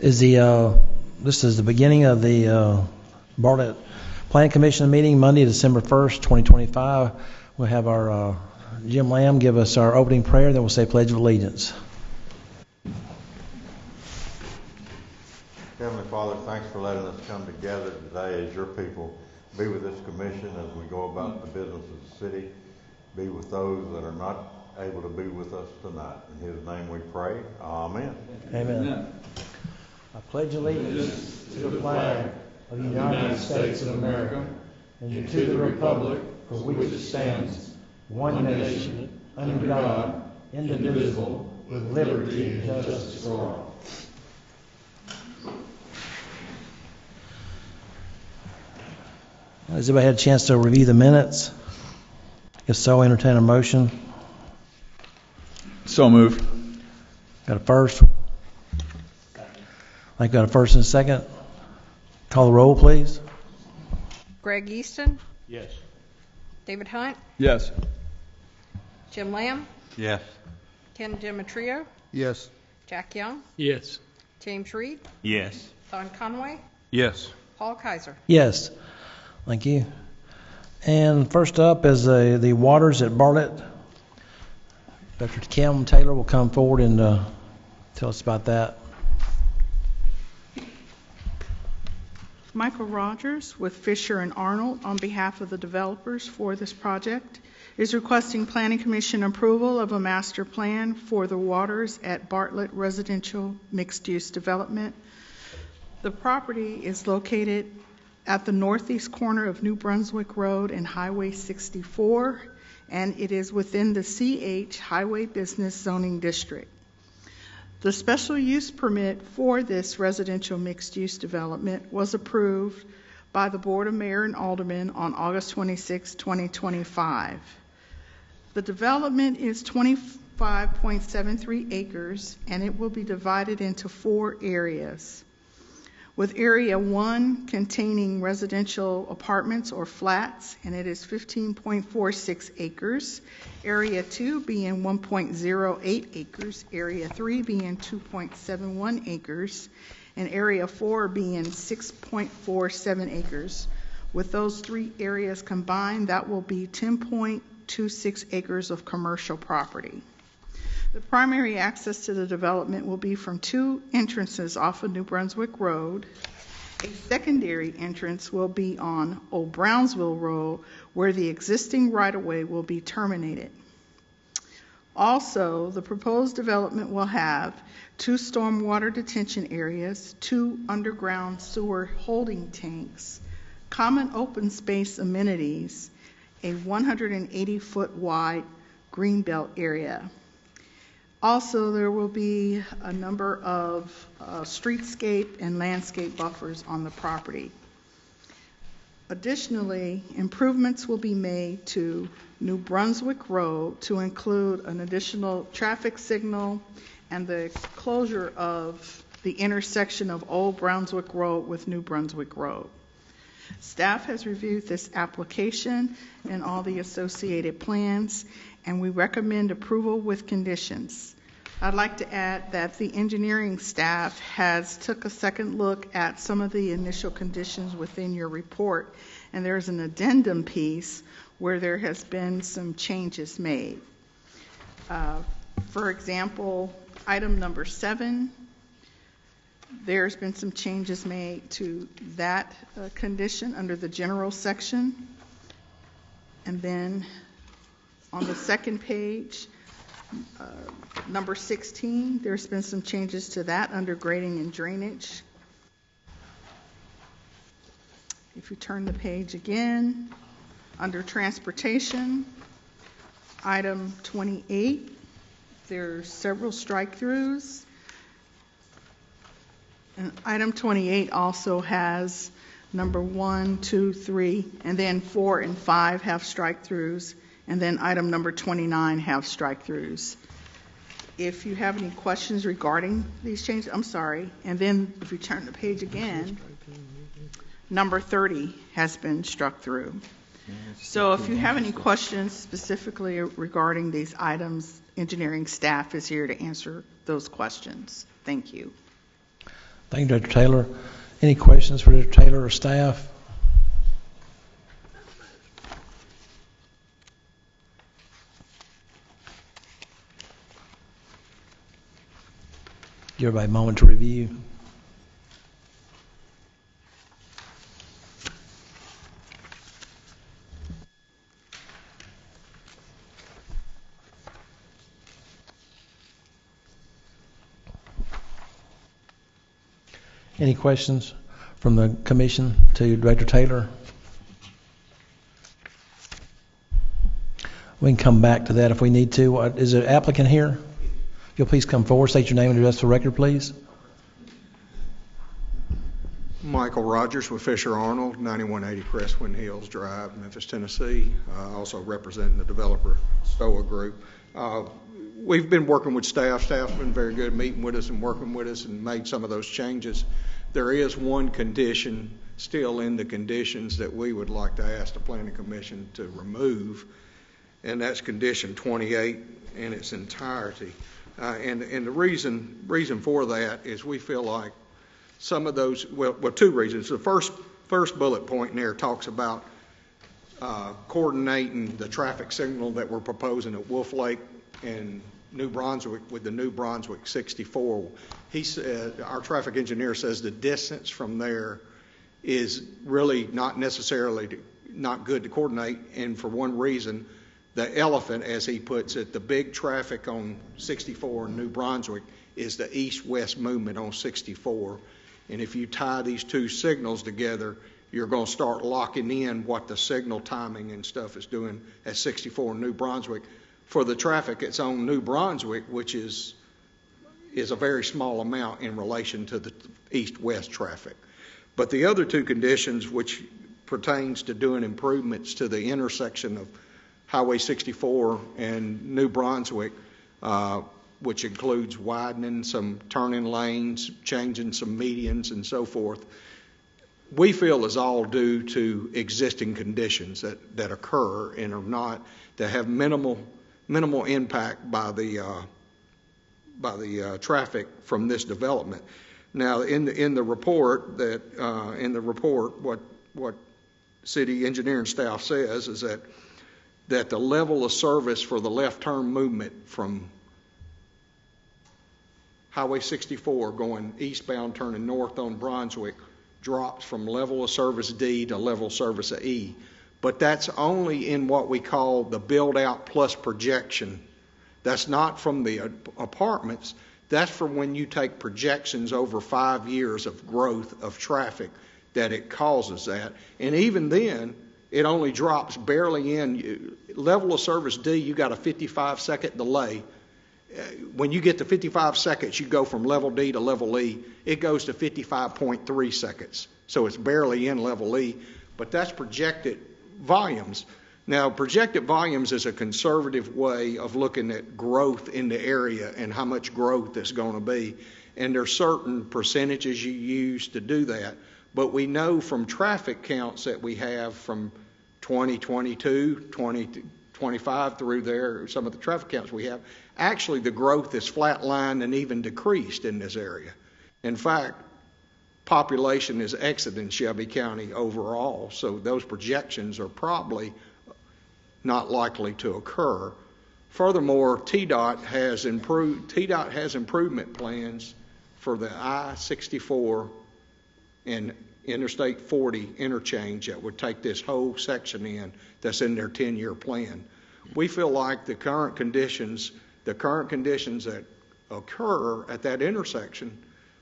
This is the beginning of the Bartlett Planning Commission meeting, Monday, December 1st, 2025. We'll have our Jim Lamb give us our opening prayer, then we'll say Pledge of Allegiance. Heavenly Father, thanks for letting us come together today as your people. Be with this commission as we go about the business of the city. Be with those that are not able to be with us tonight. In his name we pray. Amen. Amen. I pledge allegiance to the flag of the United States of America and to the republic for which it stands, one nation, under God, indivisible, with liberty and justice for all. Has everybody had a chance to review the minutes? If so, entertain a motion. So move. Got a first? I got a first and a second. Call the roll, please. Greg Easton? Yes. David Hunt? Yes. Jim Lamb? Yes. Ken Demetrio? Yes. Jack Young? Yes. James Reed? Yes. Don Conway? Yes. Paul Kaiser? Yes. Thank you. And first up is the waters at Bartlett. Dr. Kim Taylor will come forward and tell us about that. Michael Rogers with Fisher and Arnold on behalf of the developers for this project is requesting Planning Commission approval of a master plan for the waters at Bartlett Residential Mixed-Use Development. The property is located at the northeast corner of New Brunswick Road and Highway 64, and it is within the CH Highway Business Zoning District. The special use permit for this residential mixed-use development was approved by the Board of Mayor and Aldermen on August 26, 2025. The development is 25.73 acres, and it will be divided into 4 areas, with Area 1 containing residential apartments or flats, and it is 15.46 acres. Area 2 being 1.08 acres. Area 3 being 2.71 acres. And Area 4 being 6.47 acres. With those 3 areas combined, that will be 10.26 acres of commercial property. The primary access to the development will be from 2 entrances off of New Brunswick Road. A secondary entrance will be on Old Brownsville Road, where the existing right-of-way will be terminated. Also, the proposed development will have 2 stormwater detention areas, 2 underground sewer holding tanks, common open space amenities, a 180-foot wide greenbelt area. Also, there will be a number of streetscape and landscape buffers on the property. Additionally, improvements will be made to New Brunswick Road to include an additional traffic signal and the closure of the intersection of Old Brunswick Road with New Brunswick Road. Staff has reviewed this application and all the associated plans, and we recommend approval with conditions. I'd like to add that the engineering staff has took a second look at some of the initial conditions within your report, and there's an addendum piece where there has been some changes made. For example, item number 7, there's been some changes made to that condition under the general section. And then on the second page, number 16, there's been some changes to that under grading and drainage. If you turn the page again, under transportation, item 28, there's several strike-throughs. And item 28 also has number 1, 2, 3, and then 4 and 5 have strike-throughs. And then item number 29 have strike-throughs. If you have any questions regarding these changes, I'm sorry. And then if you turn the page again, number 30 has been struck through. So if you have any questions specifically regarding these items, engineering staff is here to answer those questions. Thank you. Thank you, Director Taylor. Any questions for Director Taylor or staff? Give everybody a moment to review. Any questions from the commission to Director Taylor? We can come back to that if we need to. Is there an applicant here? If you'll please come forward, state your name and address for the record, please. Michael Rogers with Fisher Arnold, 9180 Crestwind Hills Drive, Memphis, Tennessee. Also representing the developer STOA Group. We've been working with staff. Staff's been very good meeting with us and working with us and made some of those changes. There is one condition still in the conditions that we would like to ask the Planning Commission to remove, and that's condition 28 in its entirety. And the reason for that is we feel like some of those, well, two reasons. The first bullet point in there talks about coordinating the traffic signal that we're proposing at Wolf Lake and New Brunswick with the New Brunswick 64. He said, our traffic engineer says the distance from there is really not necessarily not good to coordinate, and for one reason, the elephant, as he puts it, the big traffic on 64 in New Brunswick is the east-west movement on 64. And if you tie these two signals together, you're going to start locking in what the signal timing and stuff is doing at 64 in New Brunswick. For the traffic that's on New Brunswick, which is a very small amount in relation to the east-west traffic. But the other two conditions, which pertains to doing improvements to the intersection of Highway 64 and New Brunswick, which includes widening some turning lanes, changing some medians and so forth, we feel is all due to existing conditions that occur and are not, that have minimal impact by the traffic from this development. Now, in the report, what city engineering staff says is that the level of service for the left turn movement from Highway 64 going eastbound turning north on Brunswick drops from level of service D to level of service E. But that's only in what we call the build out plus projection. That's not from the apartments. That's from when you take projections over 5 years of growth of traffic that it causes that. And even then, it only drops barely in. Level of service D, you got a 55-second delay. When you get to 55 seconds, you go from level D to level E. It goes to 55.3 seconds. So it's barely in level E, but that's projected volumes. Now, projected volumes is a conservative way of looking at growth in the area and how much growth it's going to be. And there's certain percentages you use to do that. But we know from traffic counts that we have from 2022, 2025 through there, some of the traffic counts we have, actually the growth is flatlined and even decreased in this area. In fact, population is exiting Shelby County overall, so those projections are probably not likely to occur. Furthermore, TDOT has improvement plans for the I-64 and Interstate 40 interchange that would take this whole section in that's in their 10-year plan. We feel like the current conditions that occur at that intersection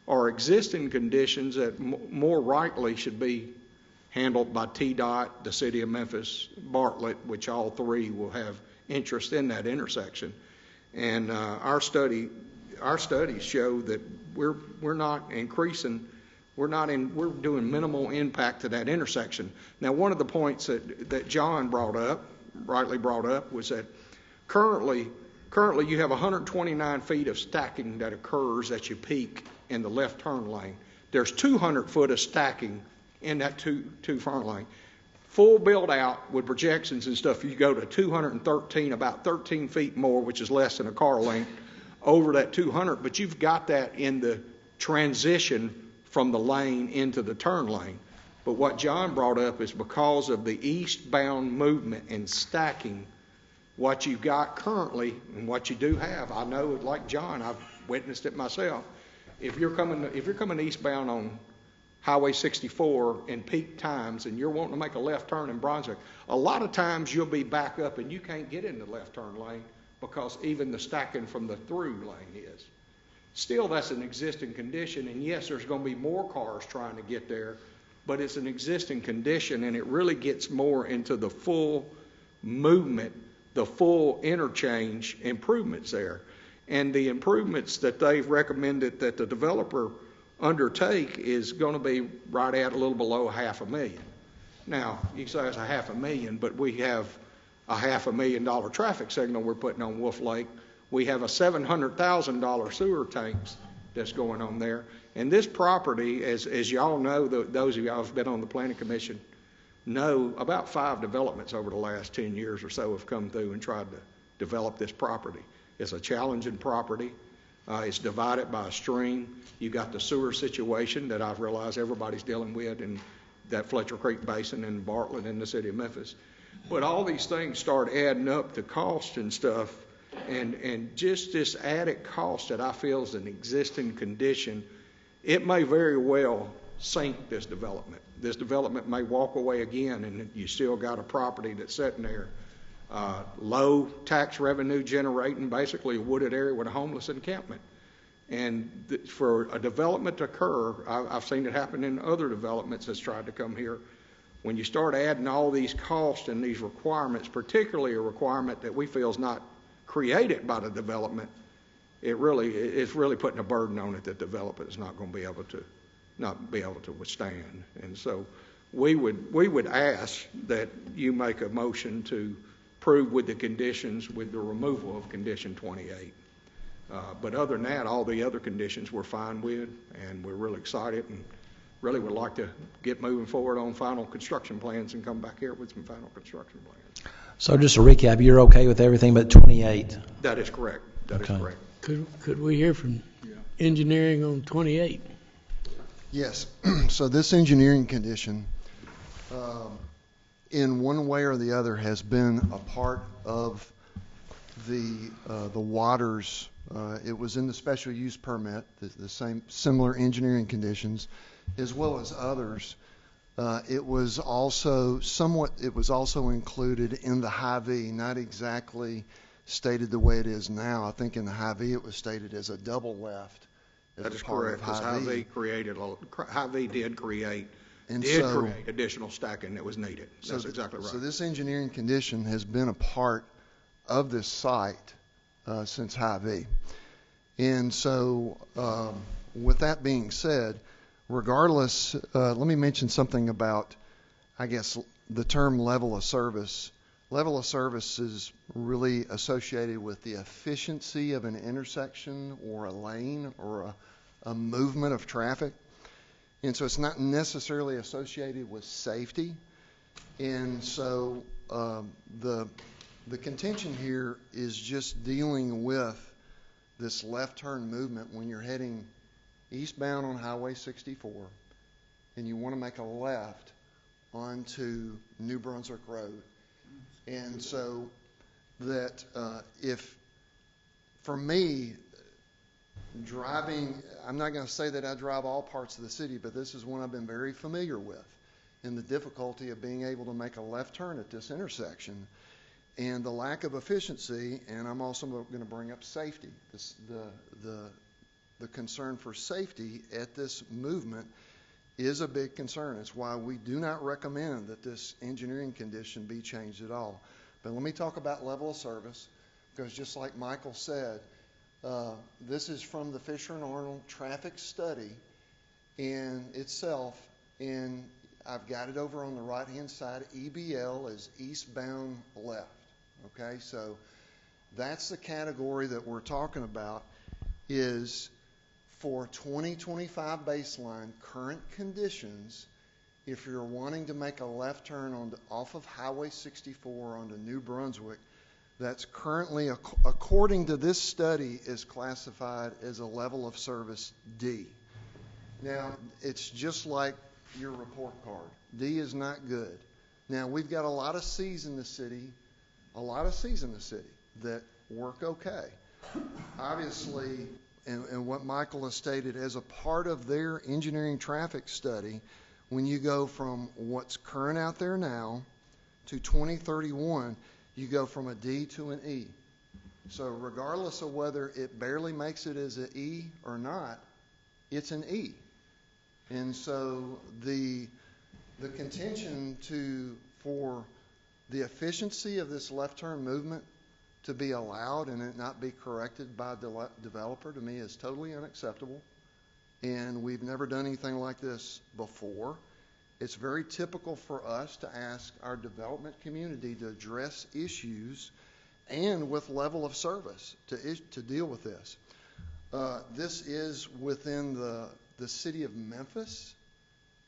are existing conditions that more rightly should be handled by TDOT, the City of Memphis, Bartlett, which all three will have interest in that intersection. And our studies show that we're not increasing. We're doing minimal impact to that intersection. Now, one of the points that John rightly brought up, was that currently you have 129 feet of stacking that occurs at your peak in the left turn lane. There's 200 foot of stacking in that two turn lane. Full build out with projections and stuff, you go to 213, about 13 feet more, which is less than a car length, over that 200, but you've got that in the transition from the lane into the turn lane. But what John brought up is because of the eastbound movement and stacking, what you've got currently and what you do have, I know, like John, I've witnessed it myself. If you're coming eastbound on Highway 64 in peak times and you're wanting to make a left turn in Brunswick, a lot of times you'll be back up and you can't get in the left turn lane because even the stacking from the through lane is. Still, that's an existing condition, and yes, there's going to be more cars trying to get there, but it's an existing condition, and it really gets more into the full movement, the full interchange improvements there. And the improvements that they've recommended that the developer undertake is going to be right at a little below $500,000. Now, you say it's $500,000, but we have a $500,000 traffic signal we're putting on Wolf Lake. We have a $700,000 sewer tanks that's going on there. And this property, as y'all know, those of y'all who've been on the Planning Commission know, about 5 developments over the last 10 years or so have come through and tried to develop this property. It's a challenging property. It's divided by a stream. You've got the sewer situation that I've realized everybody's dealing with in that Fletcher Creek Basin and Bartlett in the city of Memphis. But all these things start adding up to cost and stuff. And just this added cost that I feel is an existing condition, it may very well sink this development. This development may walk away again, and you still got a property that's sitting there, low tax revenue generating, basically a wooded area with a homeless encampment. And for a development to occur, I've seen it happen in other developments that's tried to come here. When you start adding all these costs and these requirements, particularly a requirement that we feel is not created by the development, it's really putting a burden on it that the developer is not going to be able to withstand. And so we would ask that you make a motion to approve with the conditions, with the removal of condition 28. But other than that, all the other conditions we're fine with, and we're really excited and really would like to get moving forward on final construction plans and come back here with some final construction plans. So just to recap, you're okay with everything but 28? That is correct. That is correct. Could we hear from engineering on 28? Yes. So this engineering condition, in one way or the other, has been a part of the waters. It was in the special use permit, the same similar engineering conditions, as well as others. It was also included in the Hy-V, not exactly stated the way it is now. I think in the Hy-V it was stated as a double left. That is correct, because Hy-V did create additional stacking that was needed. That's exactly right. So this engineering condition has been a part of this site since Hy-V. And so with that being said, regardless, let me mention something about, I guess, the term level of service. Level of service is really associated with the efficiency of an intersection or a lane or a movement of traffic. And so it's not necessarily associated with safety. And so the contention here is just dealing with this left turn movement when you're heading eastbound on Highway 64 and you want to make a left onto New Brunswick Road. And so that if, for me, driving, I'm not going to say that I drive all parts of the city, but this is one I've been very familiar with, in the difficulty of being able to make a left turn at this intersection and the lack of efficiency. And I'm also going to bring up safety. The concern for safety at this movement is a big concern. It's why we do not recommend that this engineering condition be changed at all. But let me talk about level of service, because just like Michael said, this is from the Fisher and Arnold traffic study in itself, and I've got it over on the right-hand side. EBL is eastbound left. Okay, so that's the category that we're talking about, is for 2025 baseline current conditions. If you're wanting to make a left turn off of Highway 64 onto New Brunswick, that's currently, according to this study, is classified as a level of service D. Now, it's just like your report card. D is not good. Now, we've got a lot of C's in the city, that work okay. Obviously, and what Michael has stated, as a part of their engineering traffic study, when you go from what's current out there now to 2031, you go from a D to an E. So regardless of whether it barely makes it as an E or not, it's an E. And so the contention for the efficiency of this left turn movement to be allowed and it not be corrected by the developer, to me, is totally unacceptable. And we've never done anything like this before. It's very typical for us to ask our development community to address issues and with level of service to deal with this. This is within the city of Memphis.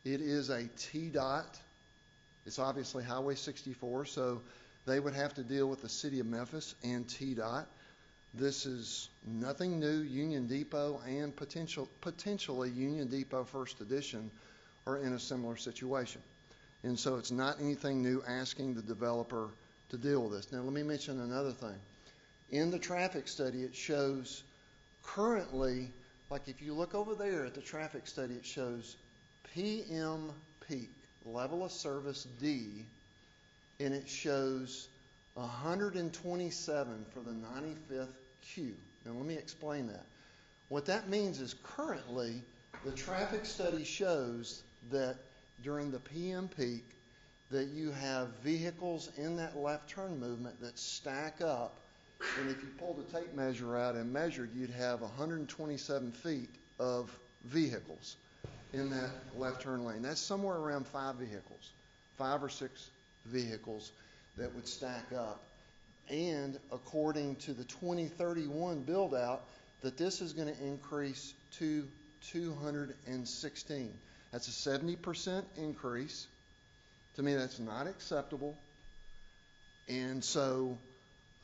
It is a TDOT. It's obviously Highway 64, so they would have to deal with the city of Memphis and TDOT. This is nothing new. Union Depot and potentially Union Depot First Edition are in a similar situation. And so it's not anything new asking the developer to deal with this. Now, let me mention another thing. In the traffic study, it shows currently, like if you look over there at the traffic study, it shows PM peak, level of service D, and it shows 127 for the 95th Q. Now, let me explain that. What that means is currently the traffic study shows that during the PM peak that you have vehicles in that left turn movement that stack up, and if you pulled a tape measure out and measured, you'd have 127 feet of vehicles in that left turn lane. That's somewhere around 5 or 6 vehicles that would stack up. And according to the 2031 build out, that this is going to increase to 216. That's a 70% increase. To me, that's not acceptable. And so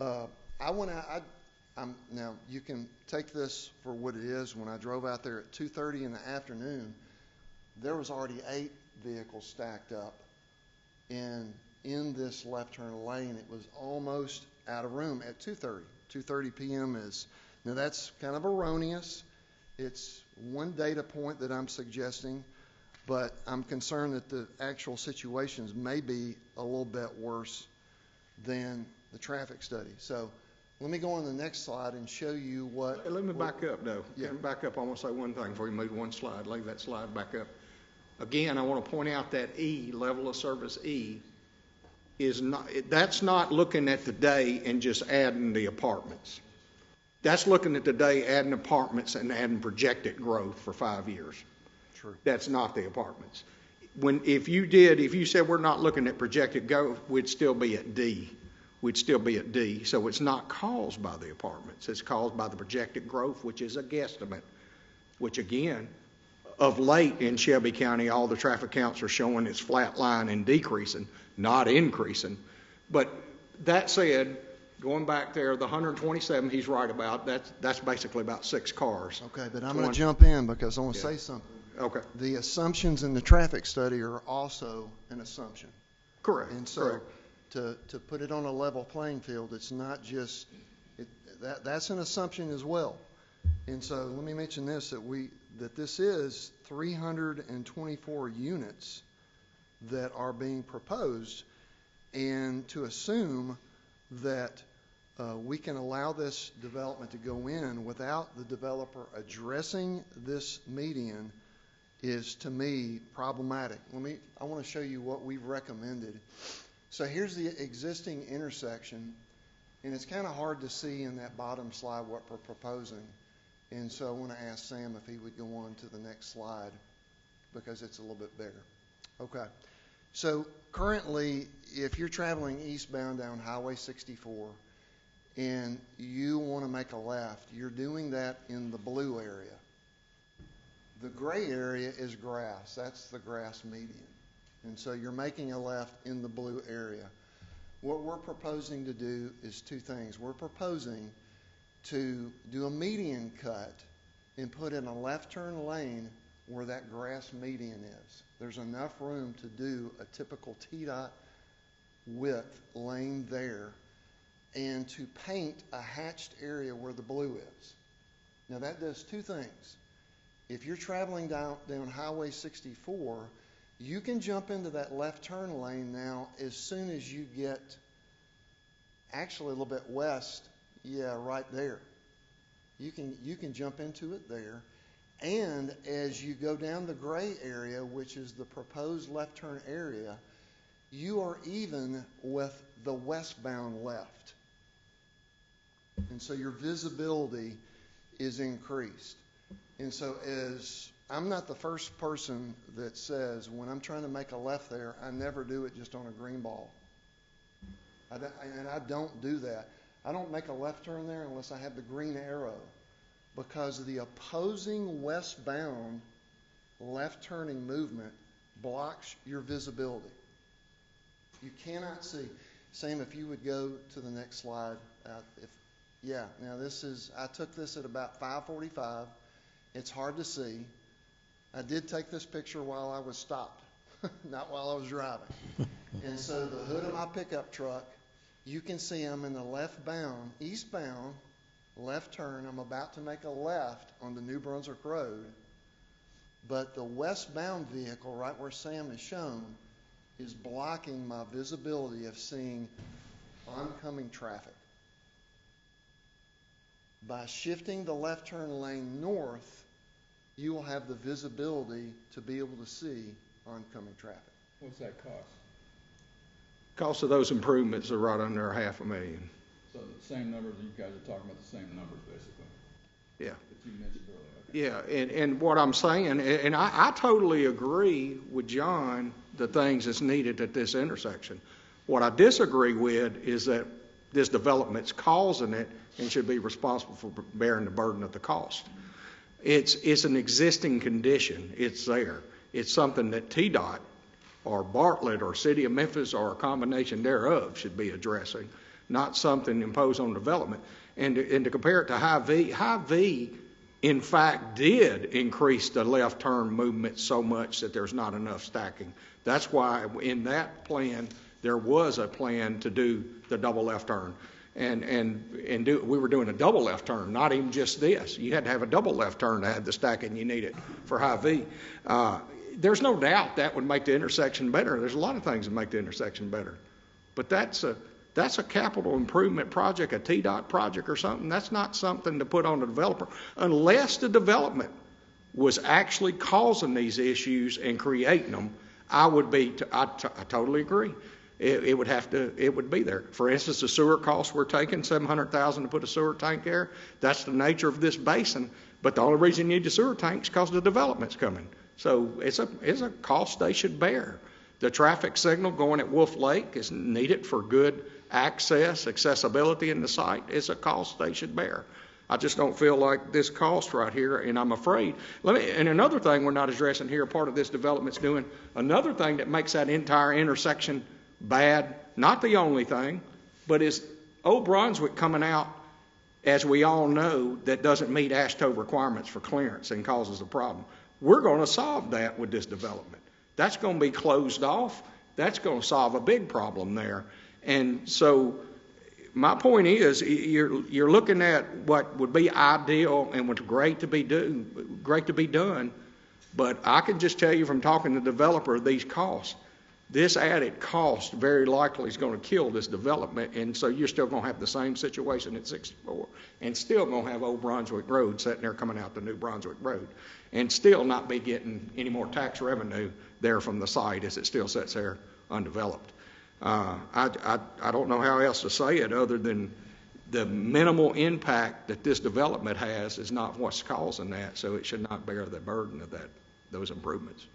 now you can take this for what it is. When I drove out there at 2:30 in the afternoon, there was already 8 vehicles stacked up. And in this left turn lane, it was almost out of room at 2:30. 2:30 p.m. is, now that's kind of erroneous. It's one data point that I'm suggesting, but I'm concerned that the actual situations may be a little bit worse than the traffic study. So let me go on the next slide and show you what. Let me back up, though. Yeah. Let me back up. I want to say one thing before you move one slide. Leave that slide back up. Again, I want to point out that E, level of service E, is not, that's not looking at the day and just adding the apartments. That's looking at the day, adding apartments and adding projected growth for 5 years. True. That's not the apartments. If you said we're not looking at projected growth, we'd still be at D. So it's not caused by the apartments. It's caused by the projected growth, which is a guesstimate, which again, of late in Shelby County, all the traffic counts are showing it's flat line and decreasing, not increasing. But that said, going back there, the 127 he's right about, that's basically about 6 cars. Okay, but I'm going to jump in because I want to say something. Okay. The assumptions in the traffic study are also an assumption. Correct. And so to put it on a level playing field, it's not just, that's an assumption as well. And so let me mention this, that this is 324 units that are being proposed, and to assume that we can allow this development to go in without the developer addressing this median is, to me, problematic. I want to show you what we've recommended. So here's the existing intersection, and it's kind of hard to see in that bottom slide what we're proposing. And so I want to ask Sam if he would go on to the next slide because it's a little bit bigger. Okay. So currently, if you're traveling eastbound down Highway 64 and you want to make a left, you're doing that in the blue area. The gray area is grass. That's the grass median. And so you're making a left in the blue area. What we're proposing to do is 2 things. We're proposing to do a median cut and put in a left turn lane where that grass median is. There's enough room to do a typical T-dot width lane there and to paint a hatched area where the blue is. Now that does two things. If you're traveling down Highway 64, you can jump into that left turn lane now as soon as you get actually a little bit west, right there. You can jump into it there. And as you go down the gray area, which is the proposed left turn area, you are even with the westbound left. And so your visibility is increased. And so I'm not the first person that says when I'm trying to make a left there, I never do it just on a green ball. And I don't do that. I don't make a left turn there unless I have the green arrow, because the opposing westbound left turning movement blocks your visibility. You cannot see. Same if you would go to the next slide. Now I took this at about 5:45. It's hard to see. I did take this picture while I was stopped, not while I was driving. And so the hood of my pickup truck, you can see I'm in the eastbound, left turn. I'm about to make a left on the New Brunswick Road, but the westbound vehicle, right where Sam is shown, is blocking my visibility of seeing oncoming traffic. By shifting the left turn lane north, you will have the visibility to be able to see oncoming traffic. What's that cost? Cost of those improvements are right under $500,000. So the same numbers, you guys are talking about the same numbers, basically, Yeah. that you mentioned earlier. Okay. Yeah, and what I'm saying, and I totally agree with John, the things that's needed at this intersection. What I disagree with is that this development's causing it and should be responsible for bearing the burden of the cost. It's an existing condition. It's there. It's something that TDOT or Bartlett or City of Memphis or a combination thereof should be addressing, not something imposed on development. And to compare it to Hy-V, in fact, did increase the left turn movement so much that there's not enough stacking. That's why in that plan, there was a plan to do the double left turn. We were doing a double left turn, not even just this. You had to have a double left turn to have the stacking you needed for Hy-V. There's no doubt that would make the intersection better. There's a lot of things that make the intersection better. But that's a capital improvement project, a TDOT project or something. That's not something to put on the developer unless the development was actually causing these issues and creating them. I totally agree. It would be there. For instance, the sewer costs we're taking, $700,000 to put a sewer tank there. That's the nature of this basin. But the only reason you need the sewer tank is because the development's coming. So it's a cost they should bear. The traffic signal going at Wolf Lake is needed for good accessibility in the site. It's a cost they should bear. I just don't feel like this cost right here, and I'm afraid. And another thing we're not addressing here, part of this development's doing, another thing that makes that entire intersection bad, not the only thing, but is Old Brunswick coming out, as we all know, that doesn't meet AASHTO requirements for clearance and causes a problem. We're going to solve that with this development. That's going to be closed off. That's going to solve a big problem there. And so my point is, you're looking at what would be ideal and what's great to be done. But I can just tell you from talking to the developer, these costs, this added cost very likely is going to kill this development. And so you're still going to have the same situation at 64 and still going to have Old Brunswick Road sitting there coming out the New Brunswick Road and still not be getting any more tax revenue there from the site as it still sits there undeveloped. I don't know how else to say it other than the minimal impact that this development has is not what's causing that, so it should not bear the burden of those improvements.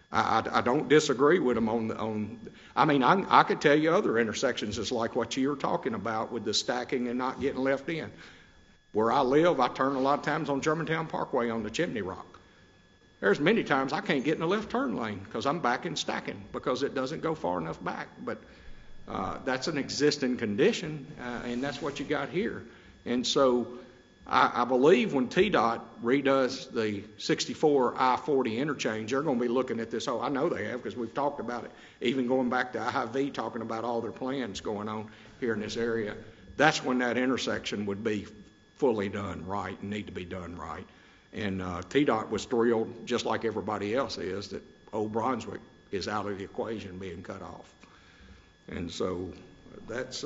I don't disagree with them I could tell you other intersections is like what you were talking about with the stacking and not getting left in. Where I live, I turn a lot of times on Germantown Parkway on the Chimney Rock. There's many times I can't get in the left turn lane because I'm back in stacking because it doesn't go far enough back. But that's an existing condition, and that's what you got here. And so I believe when TDOT redoes the 64 I-40 interchange, they're going to be looking at this whole, I know they have because we've talked about it, even going back to IV, talking about all their plans going on here in this area. That's when that intersection would be fully done right and need to be done right. And TDOT was thrilled, just like everybody else is, that Old Brunswick is out of the equation being cut off. And so that's,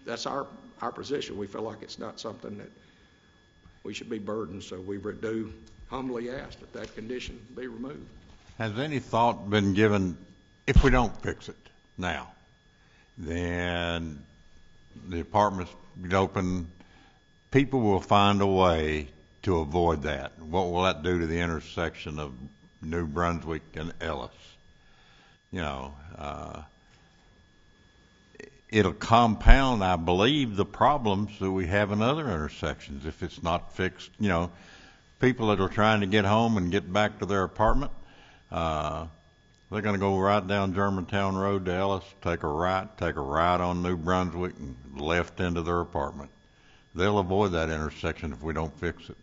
that's our position. We feel like it's not something that we should be burdened, so we do humbly ask that that condition be removed. Has any thought been given, if we don't fix it now, then the apartments get open, people will find a way to avoid that. What will that do to the intersection of New Brunswick and Ellis? It'll compound, I believe, the problems that we have in other intersections if it's not fixed. People that are trying to get home and get back to their apartment, they're going to go right down Germantown Road to Ellis, take a right on New Brunswick, and left into their apartment. They'll avoid that intersection if we don't fix it,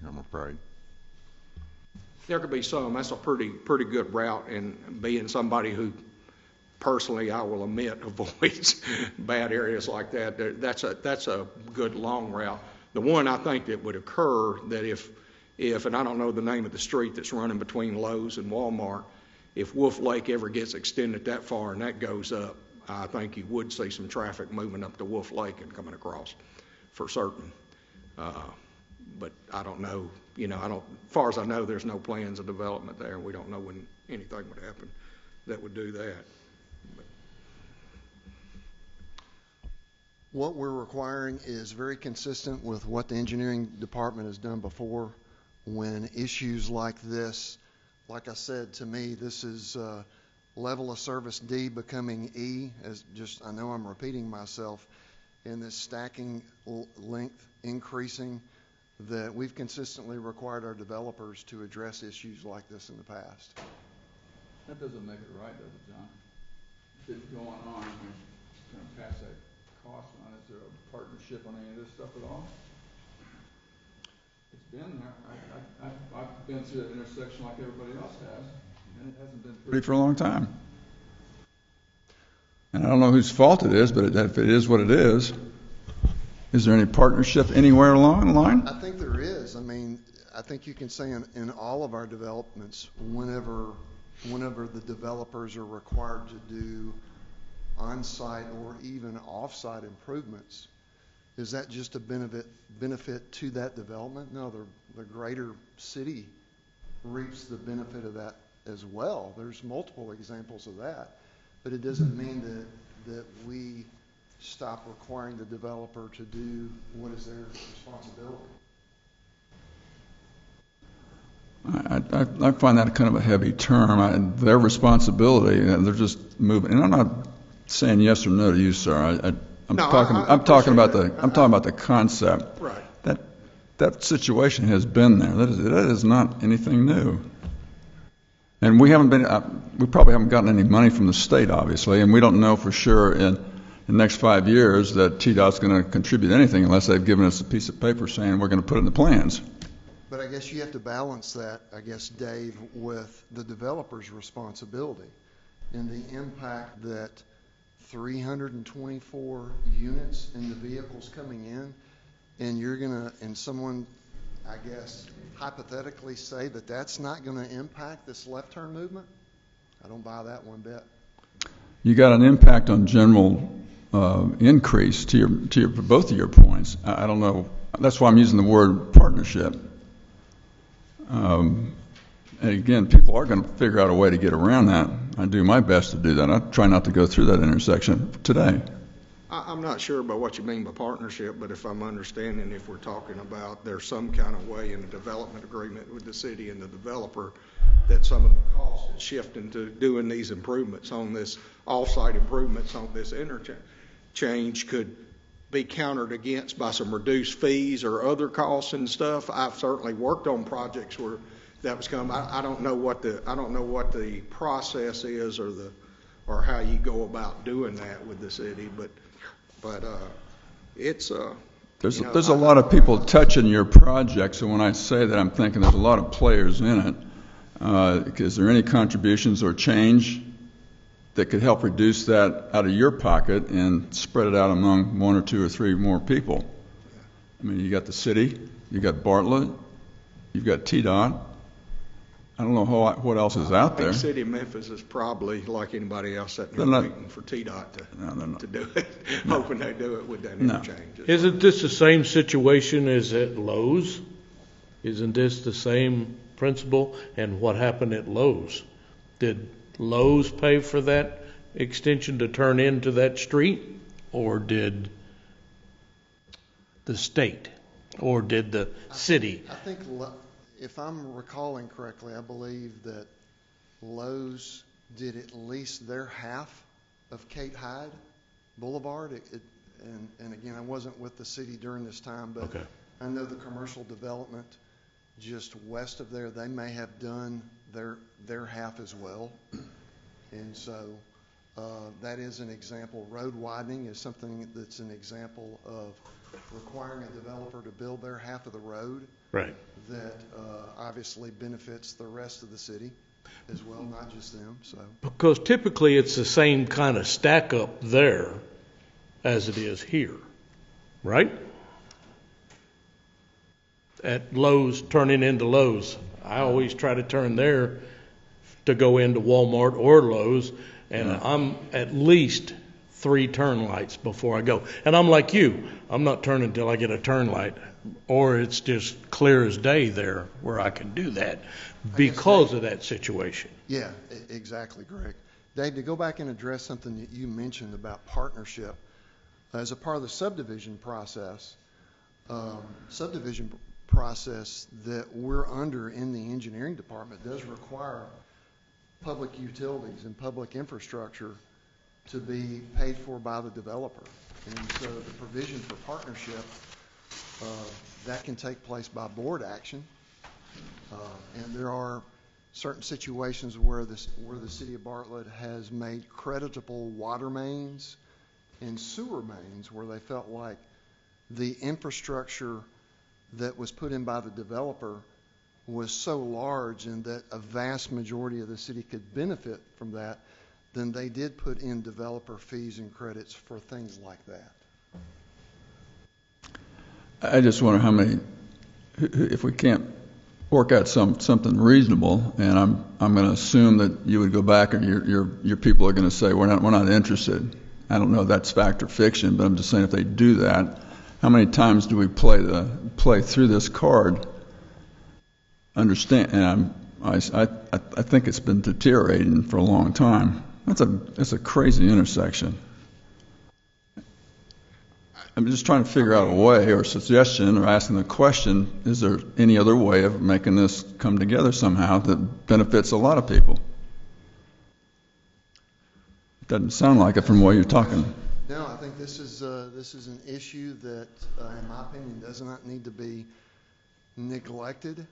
I'm afraid. There could be some. That's a pretty good route, and being somebody who personally, I will admit, avoids bad areas like that. That's a good long route. The one I think that would occur that if, and I don't know the name of the street that's running between Lowe's and Walmart, if Wolf Lake ever gets extended that far and that goes up, I think you would see some traffic moving up to Wolf Lake and coming across for certain. But I don't know, as far as I know, there's no plans of development there. We don't know when anything would happen that would do that. What we're requiring is very consistent with what the engineering department has done before. When issues like this, like I said, to me, this is level of service D becoming E, I know I'm repeating myself, and this stacking length increasing, that we've consistently required our developers to address issues like this in the past. That doesn't make it right, does it, John? If it's going on, you're going to pass that cost on. Is there a partnership on any of this stuff at all? It's been there. I've been through that intersection like everybody else has, and it hasn't been pretty for a long time. And I don't know whose fault it is, but if it is what it is there any partnership anywhere along the line? I think there is. I think you can say in all of our developments, whenever the developers are required to do on-site or even off-site improvements, is that just a benefit to that development? No, the greater city reaps the benefit of that as well. There's multiple examples of that, but it doesn't mean that we stop requiring the developer to do what is their responsibility. I find that kind of a heavy term. Their responsibility, they're just moving. And I'm not saying yes or no to you, sir. I'm talking about the concept. Right. That situation has been there. That is not anything new. And we probably haven't gotten any money from the state, obviously, and we don't know for sure in the next 5 years that TDOT's going to contribute anything unless they've given us a piece of paper saying we're going to put it in the plans. But I guess you have to balance that, Dave, with the developer's responsibility and the impact that 324 units in the vehicles coming in, and someone, I guess, hypothetically say that that's not going to impact this left turn movement? I don't buy that one bit. You got an impact on general increase to both of your points. I don't know. That's why I'm using the word partnership. And again, people are going to figure out a way to get around that. I do my best to do that. I try not to go through that intersection today. I'm not sure about what you mean by partnership, but if I'm understanding, if we're talking about there's some kind of way in the development agreement with the city and the developer that some of the costs is shifting to doing these improvements on this, off-site improvements on this interchange could be countered against by some reduced fees or other costs and stuff. I've certainly worked on projects where that was coming. I don't know what the process is or how you go about doing that with the city, but it's There's, You know, there's a lot of people touching your project, so when I say that, I'm thinking there's a lot of players in it. Is there any contributions or change that could help reduce that out of your pocket and spread it out among one or two or three more people? I mean, you got the city, you got Bartlett, you've got TDOT. I don't know what else is out I there. think City of Memphis is probably, like anybody else, sitting They're there not- waiting for TDOT No. to do it, hoping they do it with that No. interchange. Isn't this the same situation as at Lowe's? Isn't this the same principle? And what happened at Lowe's? Did Lowe's pay for that extension to turn into that street? Or did the state? Or did the city? I think, if I'm recalling correctly, I believe that Lowe's did at least their half of Kate Hyde Boulevard. And again, I wasn't with the city during this time, but Okay. I know the commercial development just west of there, they may have done their half as well. And so that is an example. Road widening is something that's an example of requiring a developer to build their half of the road. Right. That obviously benefits the rest of the city as well, not just them. So Because typically it's the same kind of stack up there as it is here, right? At Lowe's, turning into Lowe's. I always try to turn there to go into Walmart or Lowe's, and I'm at least 3 turn lights before I go. And I'm like you, I'm not turning until I get a turn light, or it's just clear as day there where I can do that because of that situation. yeah, exactly, Greg. Dave, to go back and address something that you mentioned about partnership, as a part of the subdivision process that we're under in the engineering department does require public utilities and public infrastructure to be paid for by the developer. And so the provision for partnership, that can take place by board action. And there are certain situations where the city of Bartlett has made creditable water mains and sewer mains where they felt like the infrastructure that was put in by the developer was so large and that a vast majority of the city could benefit from that, then they did put in developer fees and credits for things like that. I just wonder how many, if we can't work out something reasonable, and I'm going to assume that you would go back and your people are going to say we're not interested. I don't know if that's fact or fiction, but I'm just saying if they do that, how many times do we play through this card? Understand, and I think it's been deteriorating for a long time. That's a crazy intersection. I'm just trying to figure out a way or a suggestion or asking the question, is there any other way of making this come together somehow that benefits a lot of people? It doesn't sound like it from what you're talking. No, I think this is an issue that, in my opinion, does not need to be neglected,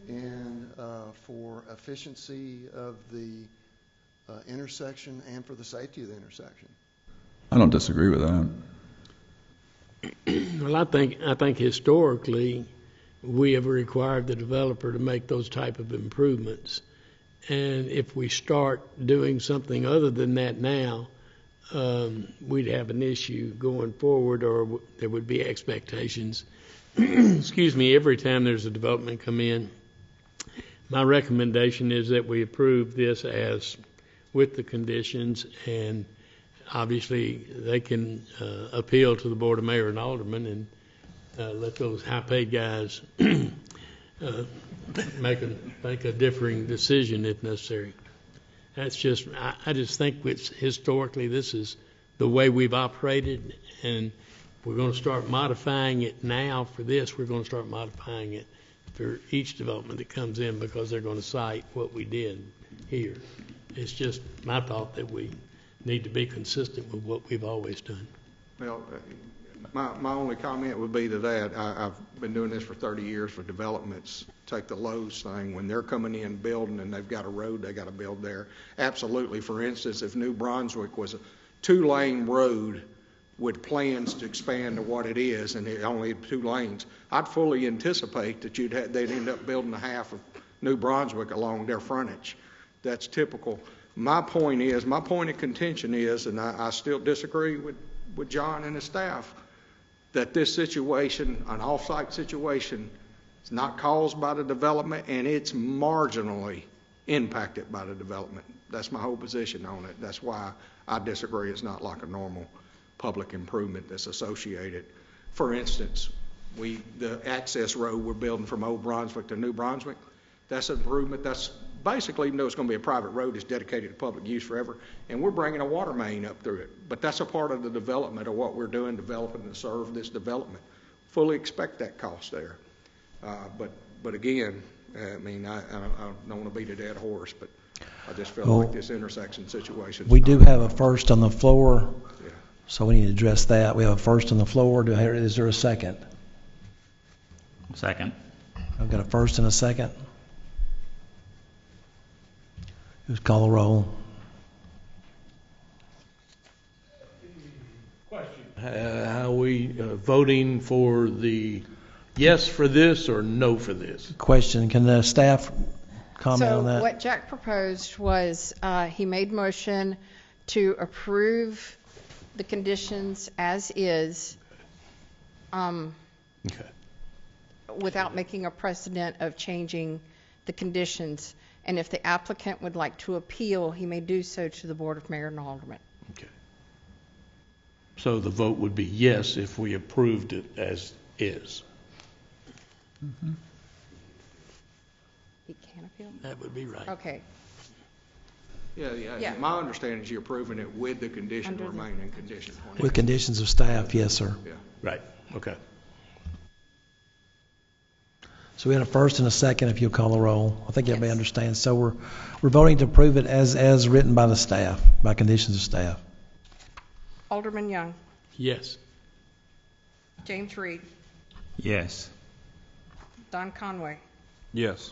and for efficiency of the intersection and for the safety of the intersection. I don't disagree with that. Well, I think historically we have required the developer to make those type of improvements, and if we start doing something other than that now, we'd have an issue going forward, or there would be expectations. Excuse me, every time there's a development come in. My recommendation is that we approve this as with the conditions, and obviously they can appeal to the Board of Mayor and Aldermen and let those high-paid guys make a differing decision if necessary. That's just, I just think it's historically this is the way we've operated, and we're going to start modifying it now for this. We're going to start modifying it for each development that comes in because they're going to cite what we did here. It's just my thought that we need to be consistent with what we've always done. Well, my only comment would be to that. I've been doing this for 30 years for developments. Take the Lowe's thing. When they're coming in building and they've got a road they got to build there. Absolutely. For instance, if New Brunswick was a 2-lane road with plans to expand to what it is, and it only had 2 lanes, I'd fully anticipate that they'd end up building a half of New Brunswick along their frontage. That's typical. My point of contention is, and I still disagree with John and his staff, that this situation, an off-site situation, is not caused by the development, and it's marginally impacted by the development. That's my whole position on it. That's why I disagree. It's not like a normal public improvement that's associated. For instance, the access road we're building from Old Brunswick to New Brunswick, that's an improvement. That's basically, even though it's going to be a private road, it's dedicated to public use forever, and we're bringing a water main up through it. But that's a part of the development of what we're doing, developing to serve this development. Fully expect that cost there. But again, I mean, I don't want to beat a dead horse, but I just feel like this intersection situation. We do have a first on the floor, Yeah. so we need to address that. We have a first on the floor. Is there a second? Second. I've got a first and a second. Who's call the roll? How are we voting for the yes for this or no for this? Question, can the staff comment on So that? what Jack proposed was, he made motion to approve the conditions as is, Okay. without making a precedent of changing the conditions. And if the applicant would like to appeal, he may do so to the Board of Mayor and Aldermen. Okay. So the vote would be yes if we approved it as is. He can appeal? That would be right. Okay. Yeah. Yeah. My understanding is you're approving it with the condition, Under the- remaining condition. With conditions of staff, yes, sir. Yeah. Right, okay. So we had a first and a second, if you'll call the roll. I think everybody Yes. understands. So we're voting to approve it as written by the staff, by conditions of staff. Alderman Young, Yes. James Reed, Yes. Don Conway, Yes.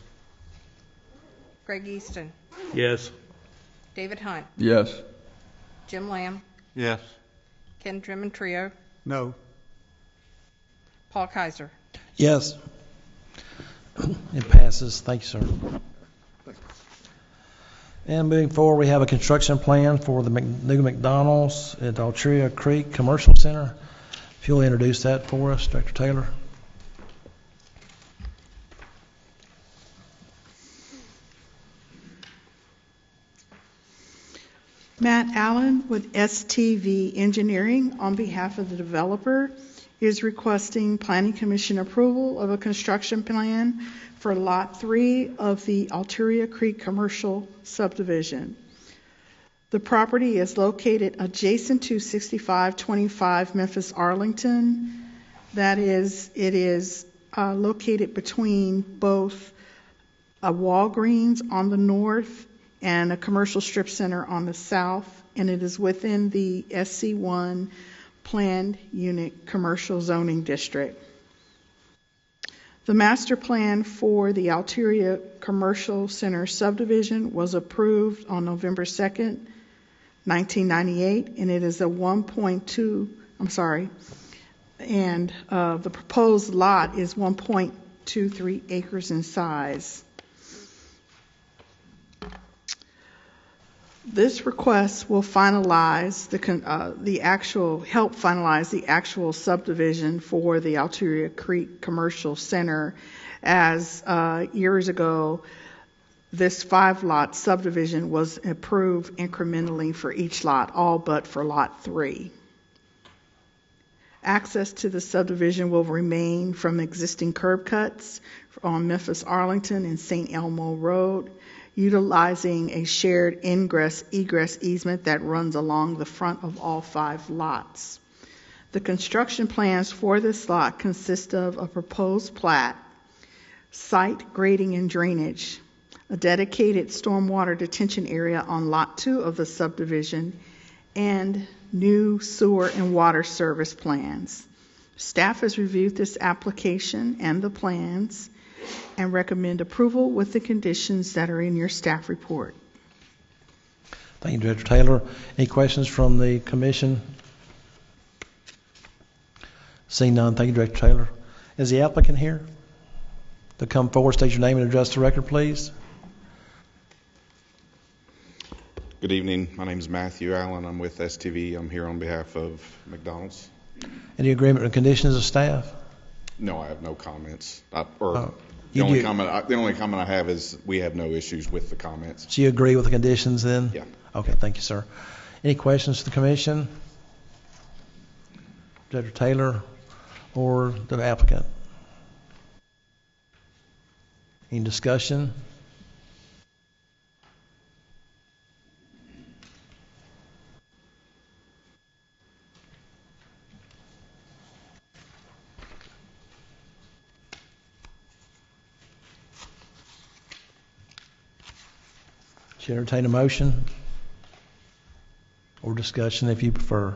Greg Easton, Yes. David Hunt, Yes. Jim Lamb, Yes. Ken Drummond Trio, No. Paul Kaiser. Yes. It passes. Thank you, sir. And moving forward, we have a construction plan for the new McDonald's at Altria Creek Commercial Center. If you'll introduce that for us, Director Taylor. Matt Allen with STV Engineering, on behalf of the developer, is requesting Planning Commission approval of a construction plan for Lot 3 of the Altria Creek Commercial Subdivision. The property is located adjacent to 6525 Memphis Arlington. That is, it is located between both a Walgreens on the north and a commercial strip center on the south, and it is within the SC1 planned unit commercial zoning district. The master plan for the Altria Commercial Center subdivision was approved on November 2nd, 1998, and it is a 1.2, and the proposed lot is 1.23 acres in size. This request will finalize help finalize the actual subdivision for the Altria Creek Commercial Center, as years ago this 5-lot subdivision was approved incrementally for each lot, all but for Lot 3. Access to the subdivision will remain from existing curb cuts on Memphis Arlington and St. Elmo Road, utilizing a shared ingress-egress easement that runs along the front of all 5 lots. The construction plans for this lot consist of a proposed plat, site grading and drainage, a dedicated stormwater detention area on Lot 2 of the subdivision, and new sewer and water service plans. Staff has reviewed this application and the plans and recommend approval with the conditions that are in your staff report. Thank you, Director Taylor. Any questions from the commission? Seeing none, thank you, Director Taylor. Is the applicant here? To come forward, state your name and address the record, please. Good evening. My name is Matthew Allen. I'm with STV. I'm here on behalf of McDonald's. Any agreement with conditions of staff? No, I have no comments. The You only do. comment I have is we have no issues with the comments. So you agree with the conditions then? Yeah. Okay, thank you, sir. Any questions to the commission? Director Taylor or the applicant? Any discussion? Should entertain a motion or discussion if you prefer.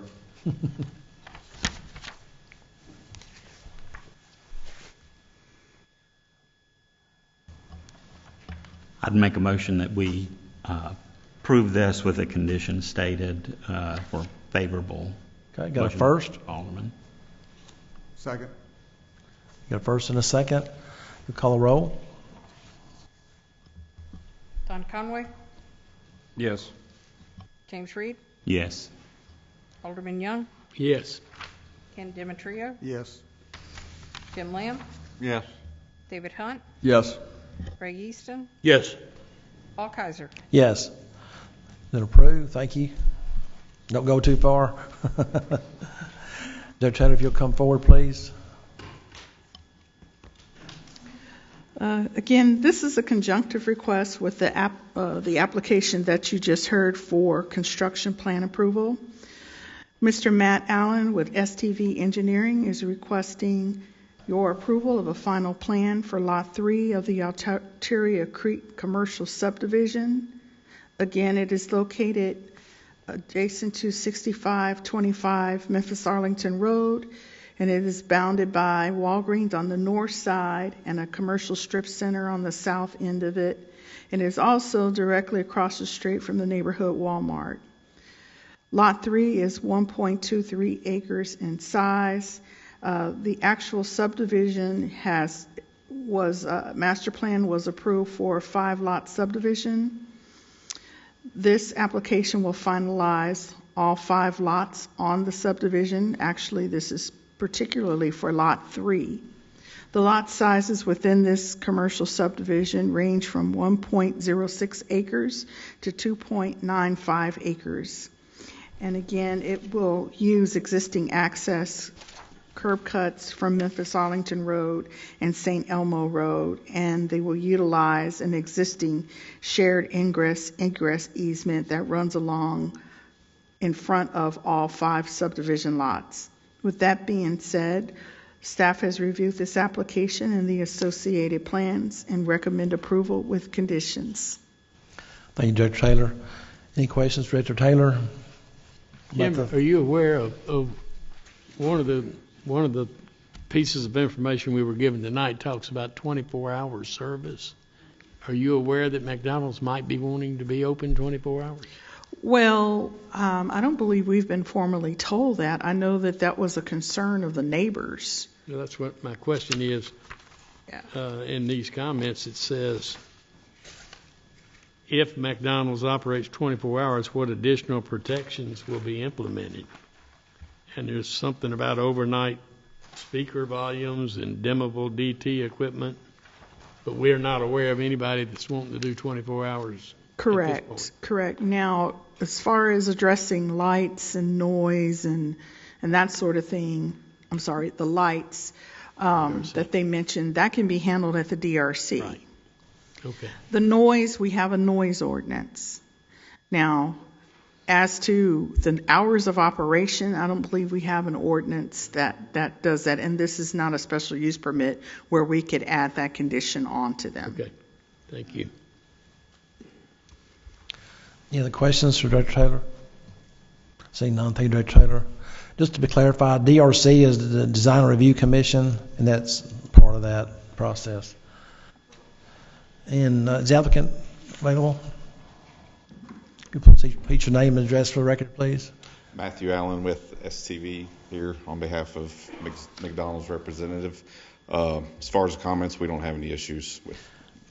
I'd make a motion that we approve this with the conditions stated for favorable. Okay, got a Motion, first? Alderman. Second. Got a first and a second. You call a roll? Don Conway, Yes. James Reed, Yes. Alderman Young, Yes. Ken Demetrio, Yes. Jim Lamb, Yes. David Hunt, Yes. Ray Easton, Yes. Paul Kaiser. Yes. Then approved, thank you. Don't go too far. Director Taylor, if you'll come forward, please. Again, this is a conjunctive request with the application that you just heard for construction plan approval. Mr. Matt Allen with STV Engineering is requesting your approval of a final plan for Lot 3 of the Alteria Creek Commercial Subdivision. Again, it is located adjacent to 6525 Memphis-Arlington Road, and it is bounded by Walgreens on the north side and a commercial strip center on the south end of it. And it is also directly across the street from the neighborhood Walmart. Lot 3 is 1.23 acres in size. The actual subdivision master plan was approved for a 5-lot subdivision. This application will finalize all 5 lots on the subdivision. Actually, this is particularly for Lot 3. The lot sizes within this commercial subdivision range from 1.06 acres to 2.95 acres. And again, it will use existing access curb cuts from Memphis-Arlington Road and St. Elmo Road, and they will utilize an existing shared ingress easement that runs along in front of all 5 subdivision lots. With that being said, staff has reviewed this application and the associated plans and recommend approval with conditions. Thank you, Director Taylor. Any questions, Director Taylor? Jim, are you aware of one of the pieces of information we were given tonight talks about 24-hour service? Are you aware that McDonald's might be wanting to be open 24 hours? Well, I don't believe we've been formally told that. I know that that was a concern of the neighbors. Well, that's what my question is. In these comments, it says, if McDonald's operates 24 hours, what additional protections will be implemented? And there's something about overnight speaker volumes and dimmable DT equipment, but we're not aware of anybody that's wanting to do 24 hours. Correct. Now, as far as addressing lights and noise and that sort of thing, I'm sorry, the lights that they mentioned, that can be handled at the DRC. Right. Okay. The noise, we have a noise ordinance. Now, as to the hours of operation, I don't believe we have an ordinance that does that, and this is not a special use permit where we could add that condition onto them. Okay. Thank you. Any other questions for Director Taylor? Seeing none, thank you, Director Taylor. Just to be clarified, DRC is the Design Review Commission, and that's part of that process. And is the applicant available? Please repeat your name and address for the record, please. Matthew Allen with STV here on behalf of McDonald's representative. As far as the comments, we don't have any issues with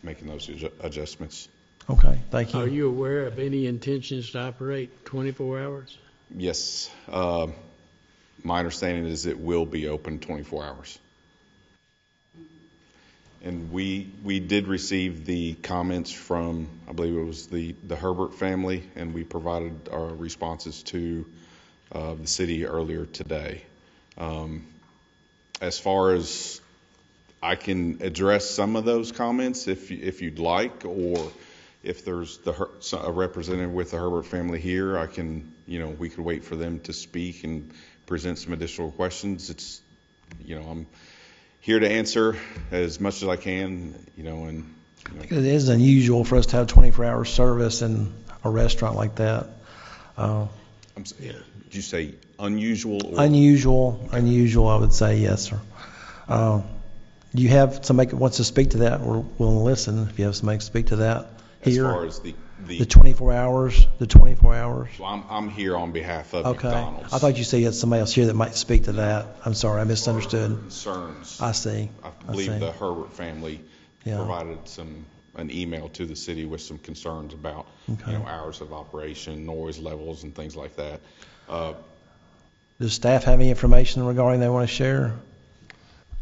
making those adjustments. Okay, thank you. Are you aware of any intentions to operate 24 hours? Yes. My understanding is it will be open 24 hours. And we did receive the comments from, I believe it was the Herbert family, and we provided our responses to the city earlier today. As far as I can address some of those comments if you'd like, or if there's a representative with the Herbert family here, I can, we could wait for them to speak and present some additional questions. It's, I'm here to answer as much as I can, and. It is unusual for us to have 24-hour service in a restaurant like that. Did you say unusual? Or? Unusual, I would say, yes, sir. Do you have somebody that wants to speak to that? We're willing to listen if you have somebody to speak to that here. As far as the 24 hours, Well, I'm here on behalf of Okay. McDonald's. I thought you said you had somebody else here that might speak to that. I'm sorry, I misunderstood. Concerns. I see. I believe the Herbert family Yeah. provided an email to the city with some concerns about Okay. hours of operation, noise levels, and things like that. Does staff have any information regarding they want to share?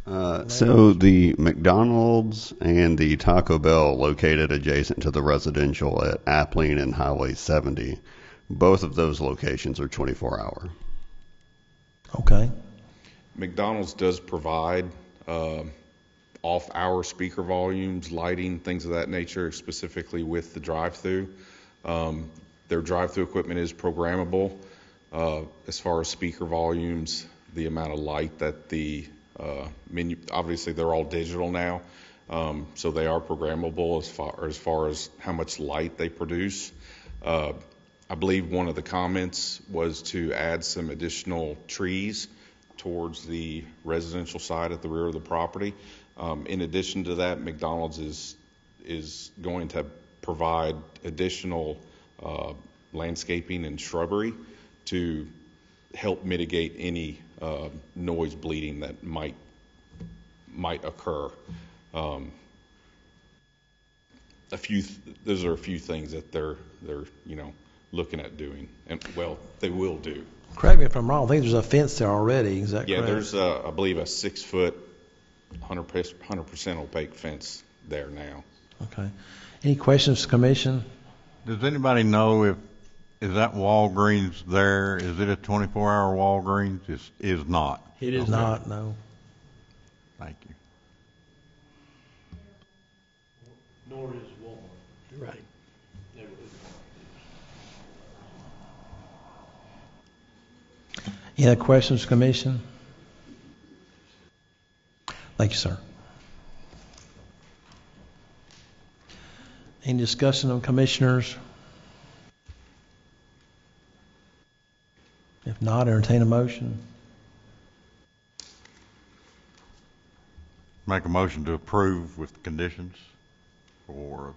So the McDonald's and the Taco Bell located adjacent to the residential at Appling and Highway 70, both of those locations are 24-hour. Okay. McDonald's does provide off-hour speaker volumes, lighting, things of that nature, specifically with the drive-through. Their drive-through equipment is programmable. As far as speaker volumes, the amount of light that the menu, obviously they're all digital now, so they are programmable as far as how much light they produce. I believe one of the comments was to add some additional trees towards the residential side at the rear of the property. In addition to that, McDonald's is going to provide additional landscaping and shrubbery to help mitigate any noise bleeding that might occur. Those are a few things that they're looking at doing, and they will do. Correct me if I'm wrong. I think there's a fence there already. Is that correct? Yeah, there's I believe a 6-foot, 100% opaque fence there now. Okay. Any questions, Commission? Does anybody know is that Walgreens there? Is it a 24-hour Walgreens? It is not. It is Not, no. Thank you. Nor is Walmart. Right. Any other questions, Commission? Thank you, sir. Any discussion on Commissioners? If not, entertain a motion. Make a motion to approve with conditions for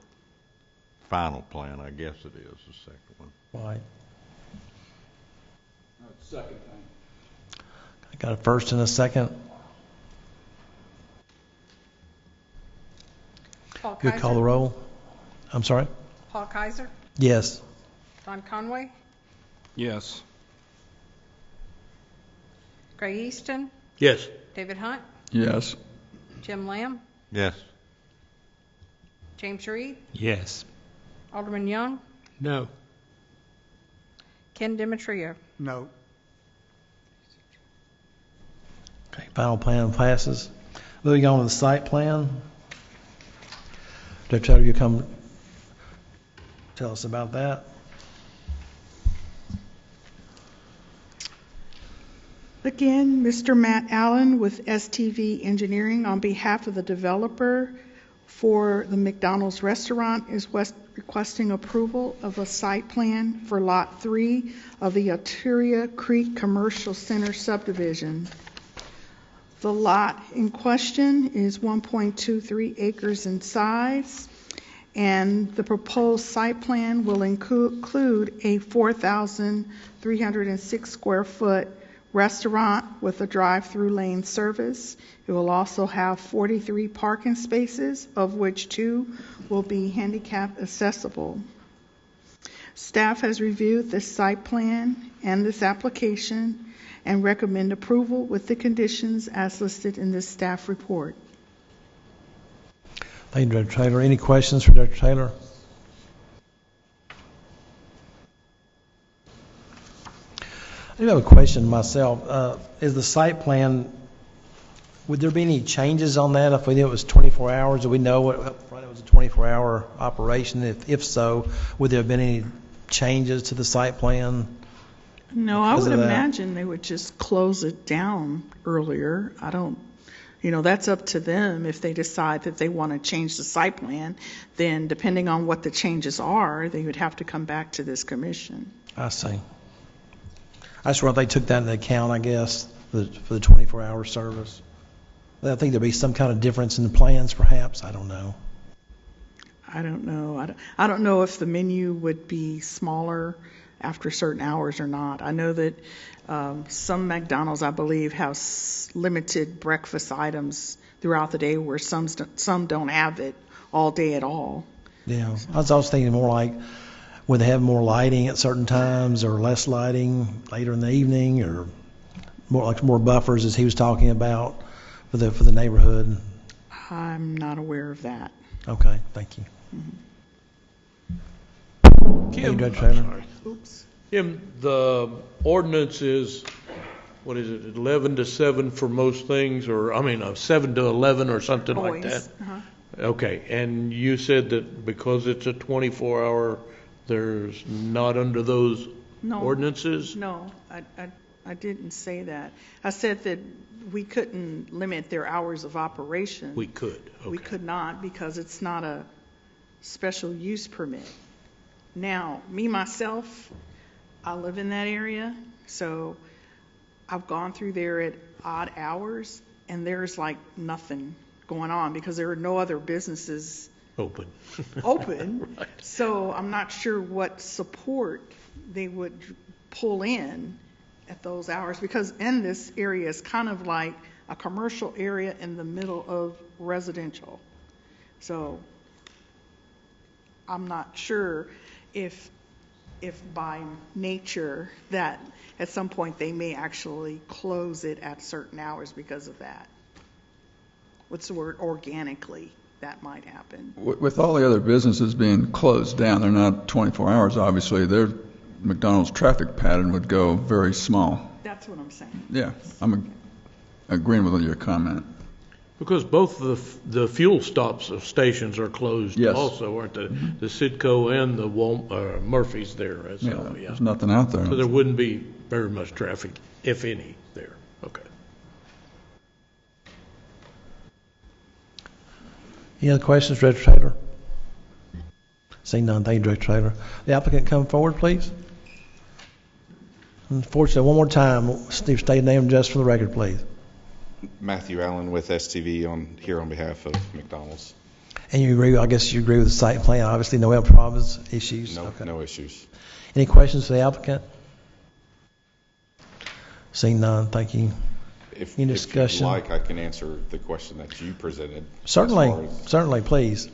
final plan, I guess it is, the second one. Right. Second. I got a first and a second. Paul Good, call the roll. I'm sorry? Paul Kaiser, Yes. Don Conway, Yes. Greg Easton, Yes. David Hunt, Yes. Jim Lamb, Yes. James Reed, Yes. Alderman Young, No. Ken Demetrio. No. Okay, final plan passes. Moving on to the site plan. Director Taylor, you come tell us about that. Again, Mr. Matt Allen with STV Engineering on behalf of the developer for the McDonald's restaurant is requesting approval of a site plan for Lot 3 of the Arteria Creek Commercial Center subdivision. The lot in question is 1.23 acres in size, And the proposed site plan will include a 4,306 square foot restaurant with a drive-through lane service. It will also have 43 parking spaces, of which 2 will be handicap accessible. Staff has reviewed this site plan and this application and recommend approval with the conditions as listed in this staff report. Thank you, Director Taylor. Any questions for Director Taylor? I do have a question myself. Is the site plan, would there be any changes on that if we knew it was 24 hours? Do we know what up front it was a 24-hour operation? If so, would there have been any changes to the site plan? No, I because would of that? imagine they would just close it down earlier. I don't, that's up to them. If they decide that they want to change the site plan, then depending on what the changes are, they would have to come back to this commission. I see. I just wonder if they took that into account, I guess, for the 24-hour service. I think there'd be some kind of difference in the plans, perhaps. I don't know. I don't know. I don't know if the menu would be smaller after certain hours or not. I know that some McDonald's, I believe, have limited breakfast items throughout the day where some don't have it all day at all. Yeah, I was also thinking more like, would they have more lighting at certain times or less lighting later in the evening, or more buffers as he was talking about for the neighborhood? I'm not aware of that. Okay, thank you. Kim, Director Taylor. Oops. Kim, the ordinance is, what is it, 11 to 7 for most things, or, 7 to 11 or something like that? Uh-huh. Okay, and you said that because it's a 24-hour, there's not under those ordinances? No, I didn't say that. I said that we couldn't limit their hours of operation. We could, okay. We could not, because it's not a special use permit. Now, me, myself, I live in that area, so I've gone through there at odd hours, and there's like nothing going on because there are no other businesses Open. Right. So I'm not sure what support they would pull in at those hours, because in this area is kind of like a commercial area in the middle of residential. So I'm not sure if by nature that at some point they may actually close it at certain hours because of that. What's the word? Organically, that might happen. With all the other businesses being closed down, they're not 24 hours, obviously, their McDonald's traffic pattern would go very small. That's what I'm saying. Yeah, I'm agreeing with your comment. Because both the fuel stops stations are closed also, aren't they? Mm-hmm. The Citgo and the Murphy's there. So, yeah, there's nothing out there. So there wouldn't be very much traffic, if any, there. Okay. Any other questions, Director Taylor? Seeing none, thank you, Director Taylor. The applicant come forward, please. Unfortunately, one more time, Steve, state your name and address for the record, please. Matthew Allen with STV here on behalf of McDonald's. And you agree, I guess you agree with the site plan, obviously no other problems, issues? No, okay. No issues. Any questions for the applicant? Seeing none, thank you. If Any discussion? you'd like, I can answer the question that you presented. Certainly, please.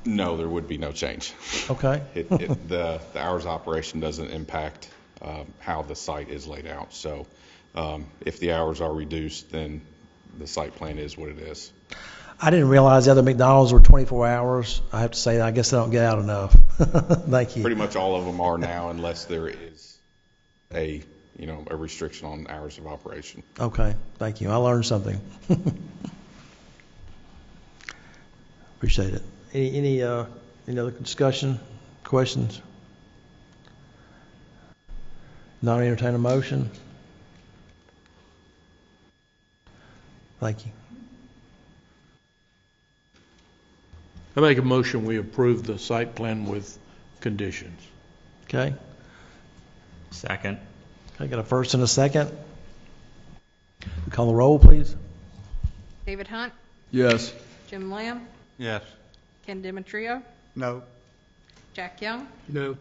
No, there would be no change. Okay. The hours of operation doesn't impact how the site is laid out. So if the hours are reduced, then the site plan is what it is. I didn't realize the other McDonald's were 24 hours. I have to say, I guess I don't get out enough. Thank you. Pretty much all of them are now, unless there is a restriction on hours of operation. Okay, thank you. I learned something. Appreciate it. Any other discussion, questions? Not entertain a motion? Thank you. I make a motion we approve the site plan with conditions. Okay. Second. I got a first and a second. Call the roll, please. David Hunt, Yes. Jim Lamb, Yes. Ken Demetrio, No. Jack Young, No.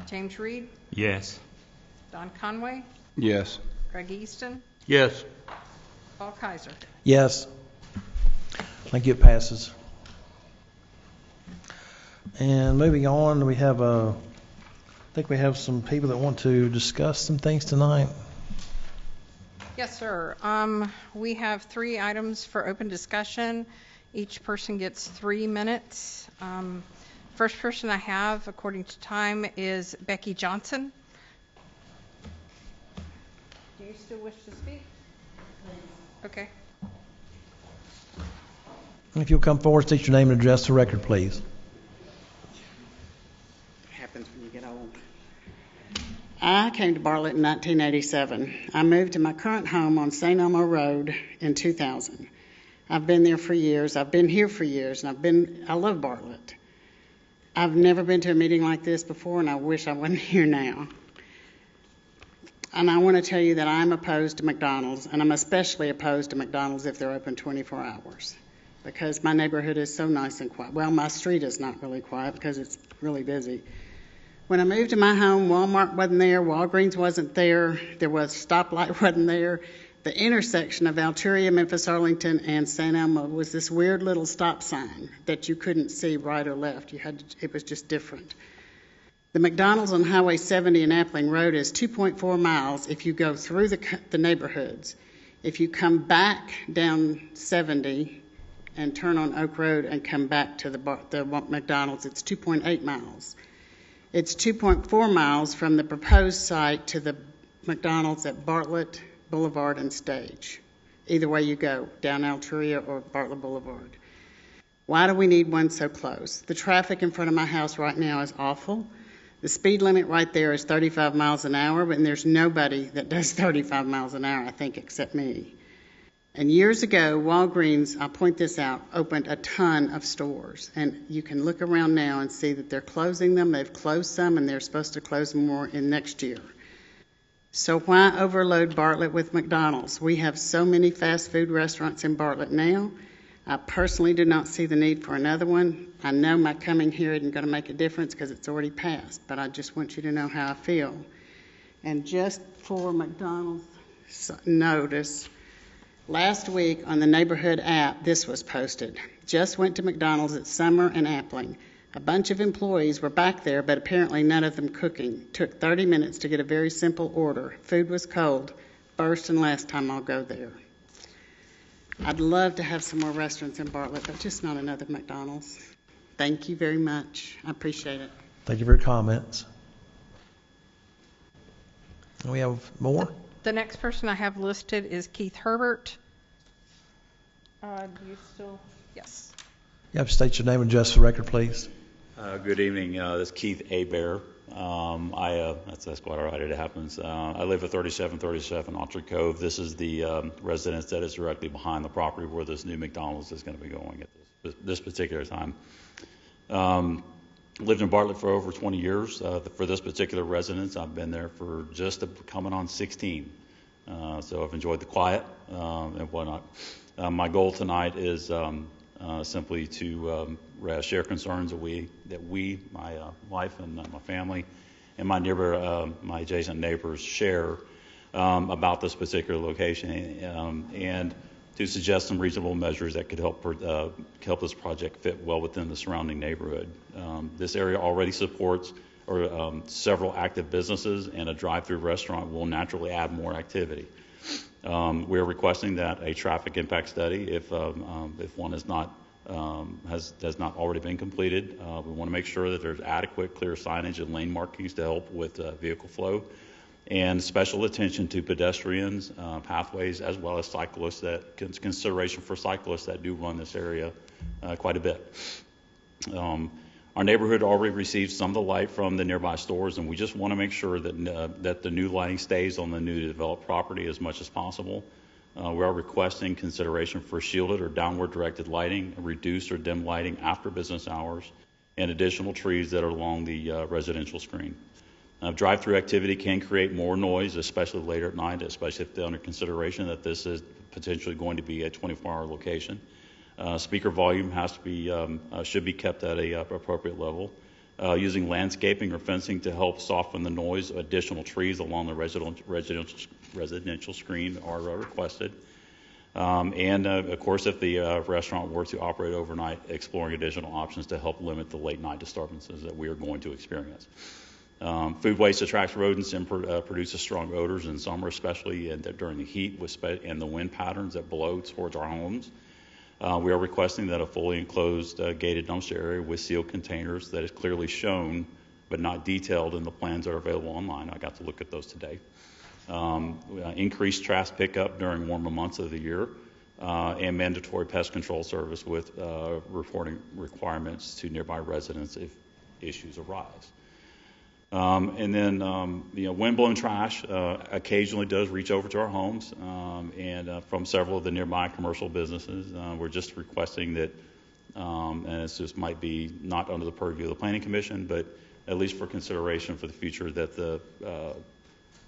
James Reed, Yes. Don Conway, Yes. Greg Easton, Yes. Paul Kaiser. Yes. Thank you, it passes. And moving on, we have I think we have some people that want to discuss some things tonight. Yes, sir. We have 3 items for open discussion. Each person gets 3 minutes. First person I have, according to time, is Becky Johnson. Do you still wish to speak? Okay. If you'll come forward, state your name and address for record, please. Happens when you get old. I came to Bartlett in 1987. I moved to my current home on St. Elmo Road in 2000. I've been there for years. I've been here for years, and I love Bartlett. I've never been to a meeting like this before, and I wish I wasn't here now. And I want to tell you that I'm opposed to McDonald's, and I'm especially opposed to McDonald's if they're open 24 hours. Because my neighborhood is so nice and quiet. Well, my street is not really quiet because it's really busy. When I moved to my home, Walmart wasn't there, Walgreens wasn't there, there was stoplight wasn't there. The intersection of Alturia, Memphis, Arlington, and St. Elmo was this weird little stop sign that you couldn't see right or left. It was just different. The McDonald's on Highway 70 and Appling Road is 2.4 miles if you go through the neighborhoods. If you come back down 70 and turn on Oak Road and come back to the McDonald's, it's 2.8 miles. It's 2.4 miles from the proposed site to the McDonald's at Bartlett Boulevard and Stage. Either way you go, down Alturia or Bartlett Boulevard. Why do we need one so close? The traffic in front of my house right now is awful. The speed limit right there is 35 miles an hour, but there's nobody that does 35 miles an hour, I think, except me. And years ago, Walgreens, I'll point this out, opened a ton of stores. And you can look around now and see that they're closing them. They've closed some, and they're supposed to close more in next year. So why overload Bartlett with McDonald's? We have so many fast food restaurants in Bartlett now. I personally do not see the need for another one. I know my coming here isn't going to make a difference because it's already passed, but I just want you to know how I feel. And just for McDonald's notice, last week on the neighborhood app, this was posted. Just went to McDonald's at Summer and Appling. A bunch of employees were back there, but apparently none of them cooking. Took 30 minutes to get a very simple order. Food was cold. First and last time I'll go there. I'd love to have some more restaurants in Bartlett, but just not another McDonald's. Thank you very much. I appreciate it. Thank you for your comments. We have more? The next person I have listed is Keith Herbert. Do you still? Yes. You have to state your name and address for record, please. Good evening. This is Keith Hebert. That's quite all right. It happens. I live at 3737 Orchard Cove. This is the residence that is directly behind the property where this new McDonald's is going to be going at this particular time. Lived in Bartlett for over 20 years. For this particular residence, I've been there for just coming on 16. So I've enjoyed the quiet and whatnot. My goal tonight is simply to share concerns that we, my wife and my family, and my adjacent neighbors share about this particular location, and to suggest some reasonable measures that could help this project fit well within the surrounding neighborhood. This area already supports several active businesses, and a drive-through restaurant will naturally add more activity. We're requesting that a traffic impact study, if one is not has not already been completed. We want to make sure that there's adequate, clear signage and lane markings to help with vehicle flow, and special attention to pedestrians, pathways, as well as cyclists. Consideration for cyclists that do run this area quite a bit. Our neighborhood already receives some of the light from the nearby stores, and we just want to make sure that the new lighting stays on the newly developed property as much as possible. We are requesting consideration for shielded or downward directed lighting, reduced or dim lighting after business hours, and additional trees that are along the residential screen. Drive-through activity can create more noise, especially later at night, especially if they're under consideration that this is potentially going to be a 24-hour location. Speaker volume has to be should be kept at a appropriate level. Using landscaping or fencing to help soften the noise. Additional trees along the residential screen are requested. And of course, if the restaurant were to operate overnight, exploring additional options to help limit the late night disturbances that we are going to experience. Food waste attracts rodents and produces strong odors in summer, especially during the heat and the wind patterns that blow towards our homes. We are requesting that a fully enclosed gated dumpster area with sealed containers that is clearly shown but not detailed in the plans that are available online. I got to look at those today. Increased trash pickup during warmer months of the year, and mandatory pest control service with reporting requirements to nearby residents if issues arise. And then, windblown trash occasionally does reach over to our homes, and from several of the nearby commercial businesses. We're just requesting that, and it just might be not under the purview of the Planning Commission, but at least for consideration for the future, that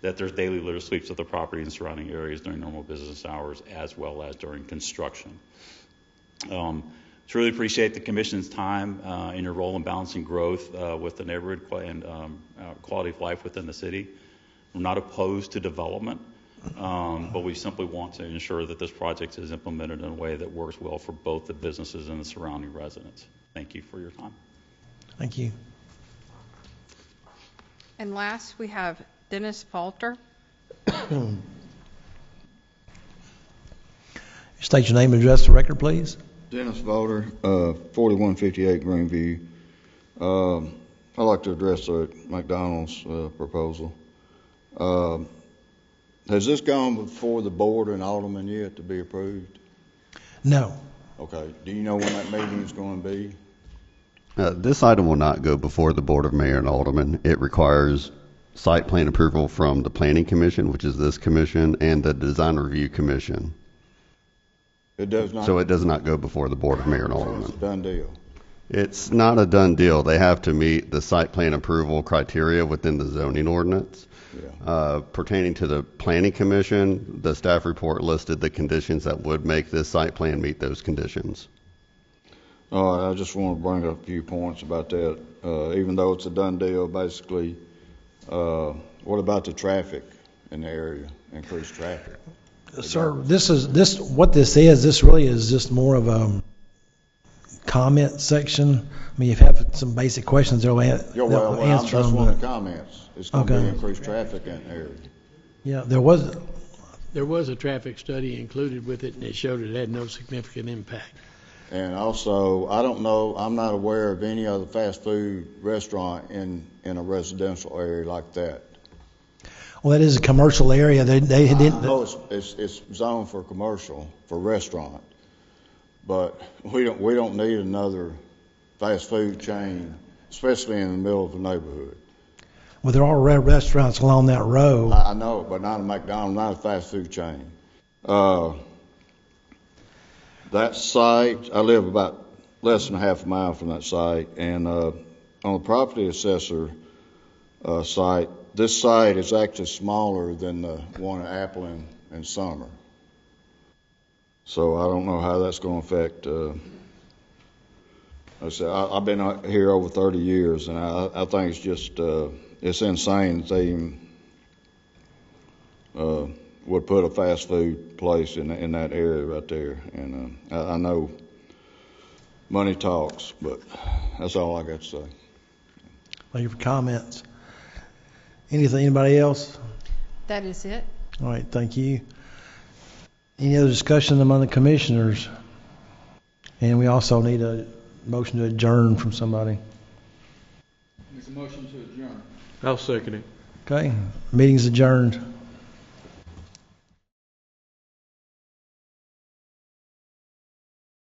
that there's daily litter sweeps of the property and surrounding areas during normal business hours as well as during construction. Truly appreciate the Commission's time in your role in balancing growth with the neighborhood and quality of life within the city. We're not opposed to development, but we simply want to ensure that this project is implemented in a way that works well for both the businesses and the surrounding residents. Thank you for your time. Thank you. And last, we have Dennis Falter. State your name and address for the record, please. Dennis Voter, 4158 Greenview. I'd like to address the McDonald's proposal. Has this gone before the board and alderman yet to be approved? No. Okay. Do you know when that meeting is going to be? This item will not go before the Board of Mayor and Aldermen. It requires site plan approval from the Planning Commission, which is this commission, and the Design Review Commission. It does not. So it does not go before the Board of Mayor and Aldermen. It's a done deal. It's not a done deal. They have to meet the site plan approval criteria within the zoning ordinance. Yeah. Pertaining to the Planning Commission, the staff report listed the conditions that would make this site plan meet those conditions. All right, I just want to bring up a few points about that. Even though it's a done deal, basically, what about the traffic in the area, increased traffic? Sir, what this is really is just more of a comment section. I mean, if you have some basic questions, they'll answer that's them. one of the comments. It's going to be increased traffic in the area. Yeah, there was a traffic study included with it, and it showed it had no significant impact. And also, I don't know, I'm not aware of any other fast food restaurant in a residential area like that. Well, that is a commercial area. They didn't. No, it's zoned for commercial, for restaurant, but we don't need another fast food chain, especially in the middle of the neighborhood. Well, there are restaurants along that road. I know, but not a McDonald's, not a fast food chain. That site, I live about less than a half a mile from that site, and on the property assessor site, this site is actually smaller than the one at Appling and Summer. So I don't know how that's going to affect. Like I said, I've been here over 30 years, and I think it's just it's insane that they even would put a fast food place in that area right there. And I know money talks, but that's all I got to say. Thank you for comments. Anybody else? That is it. All right, thank you. Any other discussion among the commissioners? And we also need a motion to adjourn from somebody. Make a motion to adjourn. I'll second it. Okay, meeting's adjourned.